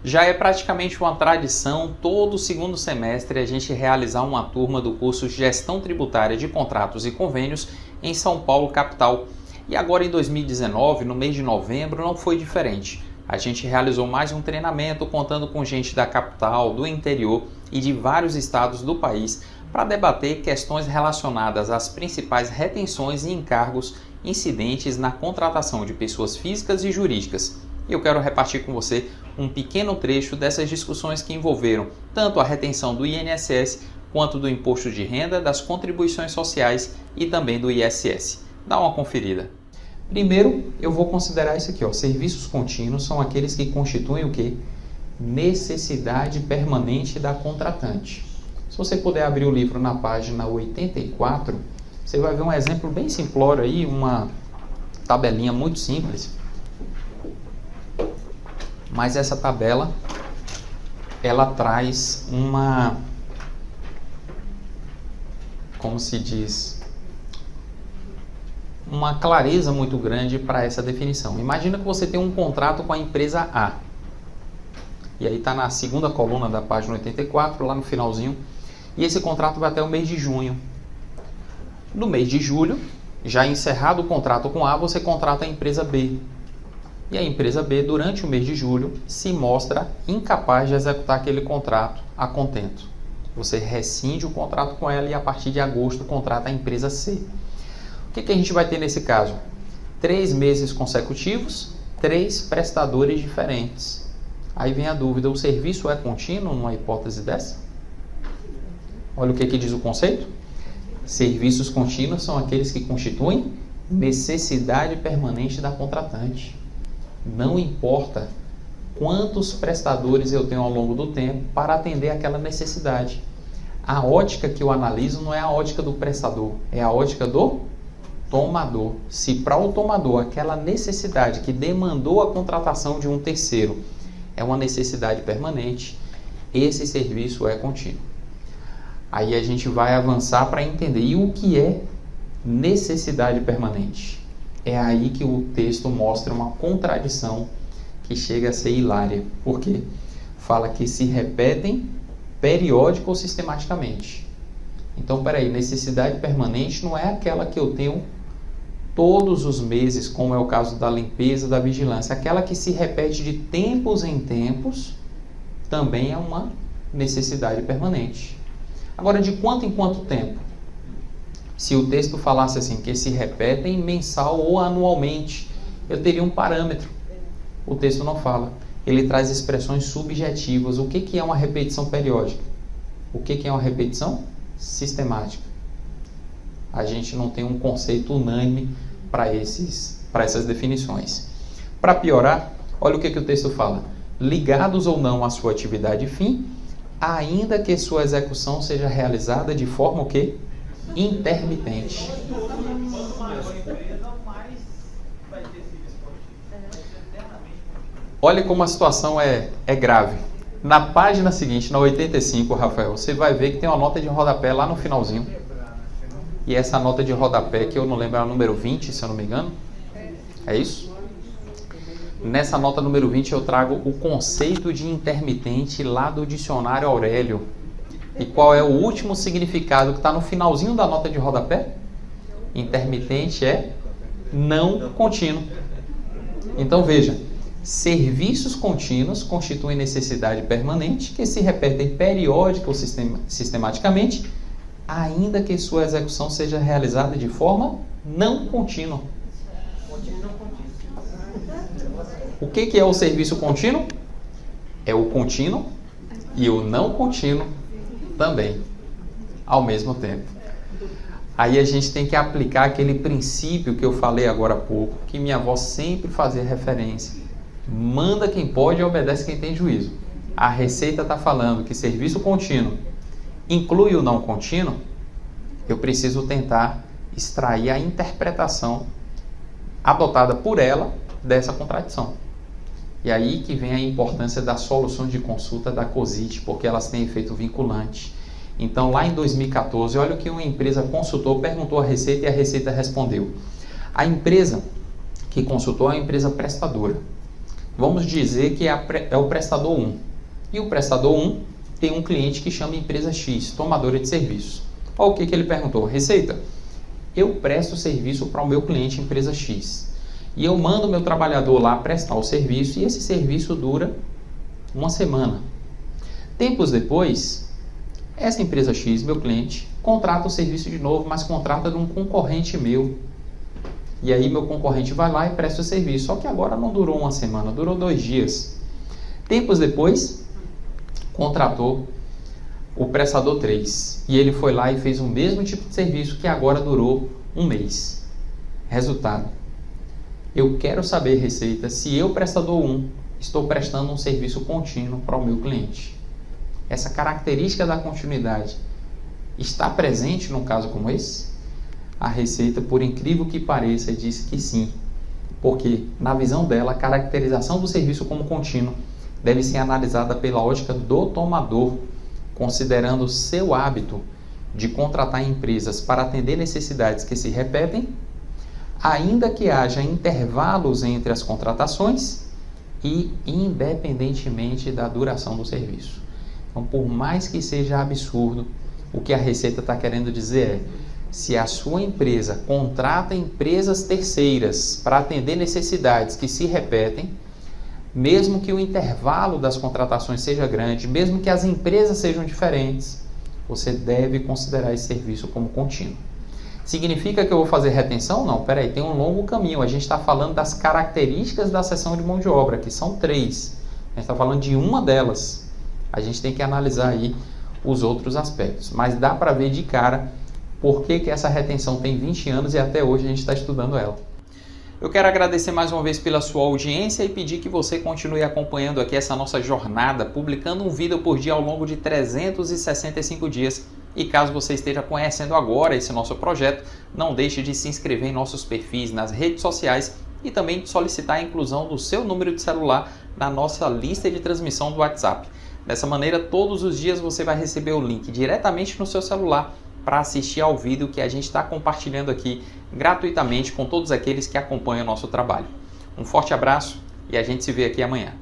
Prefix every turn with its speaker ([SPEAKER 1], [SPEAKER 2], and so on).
[SPEAKER 1] Já é praticamente uma tradição todo segundo semestre a gente realizar uma turma do curso Gestão Tributária de Contratos e Convênios em São Paulo, capital. E agora em 2019, no mês de novembro, não foi diferente. A gente realizou mais um treinamento contando com gente da capital, do interior e de vários estados do país para debater questões relacionadas às principais retenções e encargos incidentes na contratação de pessoas físicas e jurídicas. E eu quero repartir com você um pequeno trecho dessas discussões que envolveram tanto a retenção do INSS quanto do imposto de renda, das contribuições sociais e também do ISS. Dá uma conferida. Primeiro, eu vou considerar isso aqui, ó. Serviços contínuos são aqueles que constituem o quê? Necessidade permanente da contratante. Se você puder abrir o livro na página 84, você vai ver um exemplo bem simplório aí, uma tabelinha muito simples. Mas essa tabela, ela traz uma, como se diz, uma clareza muito grande para essa definição. Imagina que você tem um contrato com a empresa A. E aí está na segunda coluna da página 84, lá no finalzinho. E esse contrato vai até o mês de junho. No mês de julho, já encerrado o contrato com A, você contrata a empresa B. E a empresa B, durante o mês de julho, se mostra incapaz de executar aquele contrato a contento. Você rescinde o contrato com ela e a partir de agosto contrata a empresa C. O que a gente vai ter nesse caso? 3 meses consecutivos, 3 prestadores diferentes. Aí vem a dúvida, o serviço é contínuo numa hipótese dessa? Olha o que diz o conceito. Serviços contínuos são aqueles que constituem necessidade permanente da contratante. Não importa quantos prestadores eu tenho ao longo do tempo para atender aquela necessidade. A ótica que eu analiso não é a ótica do prestador, é a ótica do tomador. Se para o tomador aquela necessidade que demandou a contratação de um terceiro é uma necessidade permanente, esse serviço é contínuo. Aí a gente vai avançar para entender e o que é necessidade permanente. É aí que o texto mostra uma contradição que chega a ser hilária. Por quê? Fala que se repetem periódico ou sistematicamente. Então, peraí, necessidade permanente não é aquela que eu tenho todos os meses, como é o caso da limpeza, da vigilância. Aquela que se repete de tempos em tempos também é uma necessidade permanente. Agora, de quanto em quanto tempo? Se o texto falasse assim, que se repetem mensal ou anualmente, eu teria um parâmetro. O texto não fala. Ele traz expressões subjetivas. O que é uma repetição periódica? O que é uma repetição sistemática? A gente não tem um conceito unânime para essas definições. Para piorar, olha o que o texto fala. Ligados ou não à sua atividade fim, ainda que sua execução seja realizada de forma o quê? Intermitente. Olha como a situação é grave. Na página seguinte, na 85, Rafael, você vai ver que tem uma nota de rodapé lá no finalzinho. E essa nota de rodapé, que eu não lembro, é a número 20, se eu não me engano. É isso? Nessa nota número 20 eu trago o conceito de intermitente lá do dicionário Aurélio. E qual é o último significado que está no finalzinho da nota de rodapé? Intermitente é não contínuo. Então veja, serviços contínuos constituem necessidade permanente que se repetem periódica ou sistematicamente, ainda que sua execução seja realizada de forma não contínua. O que é o serviço contínuo? É o contínuo e o não contínuo também, ao mesmo tempo. Aí a gente tem que aplicar aquele princípio que eu falei agora há pouco, que minha avó sempre fazia referência. Manda quem pode e obedece quem tem juízo. A Receita está falando que serviço contínuo inclui o não contínuo, eu preciso tentar extrair a interpretação adotada por ela dessa contradição. E aí que vem a importância das soluções de consulta da COSIT, porque elas têm efeito vinculante. Então, lá em 2014, olha o que uma empresa consultou, perguntou à Receita e a Receita respondeu. A empresa que consultou é uma empresa prestadora. Vamos dizer que é o prestador 1. E o prestador 1 tem um cliente que chama empresa X, tomadora de serviço. Olha o que ele perguntou. Receita, eu presto serviço para o meu cliente empresa X. E eu mando o meu trabalhador lá prestar o serviço e esse serviço dura uma semana. Tempos depois, essa empresa X, meu cliente, contrata o serviço de novo, mas contrata de um concorrente meu. E aí meu concorrente vai lá e presta o serviço. Só que agora não durou uma semana, durou 2 dias. Tempos depois, contratou o prestador 3. E ele foi lá e fez o mesmo tipo de serviço que agora durou 1 mês. Resultado. Eu quero saber, Receita, se eu, prestador 1, estou prestando um serviço contínuo para o meu cliente. Essa característica da continuidade está presente num caso como esse? A Receita, por incrível que pareça, disse que sim. Porque, na visão dela, a caracterização do serviço como contínuo deve ser analisada pela ótica do tomador, considerando seu hábito de contratar empresas para atender necessidades que se repetem, ainda que haja intervalos entre as contratações e independentemente da duração do serviço. Então, por mais que seja absurdo, o que a Receita está querendo dizer é: se a sua empresa contrata empresas terceiras para atender necessidades que se repetem, mesmo que o intervalo das contratações seja grande, mesmo que as empresas sejam diferentes, você deve considerar esse serviço como contínuo. Significa que eu vou fazer retenção? Não, peraí, tem um longo caminho. A gente está falando das características da cessão de mão de obra, que são 3. A gente está falando de uma delas. A gente tem que analisar aí os outros aspectos. Mas dá para ver de cara por que essa retenção tem 20 anos e até hoje a gente está estudando ela. Eu quero agradecer mais uma vez pela sua audiência e pedir que você continue acompanhando aqui essa nossa jornada, publicando um vídeo por dia ao longo de 365 dias. E caso você esteja conhecendo agora esse nosso projeto, não deixe de se inscrever em nossos perfis nas redes sociais e também solicitar a inclusão do seu número de celular na nossa lista de transmissão do WhatsApp. Dessa maneira, todos os dias você vai receber o link diretamente no seu celular para assistir ao vídeo que a gente está compartilhando aqui gratuitamente com todos aqueles que acompanham o nosso trabalho. Um forte abraço e a gente se vê aqui amanhã.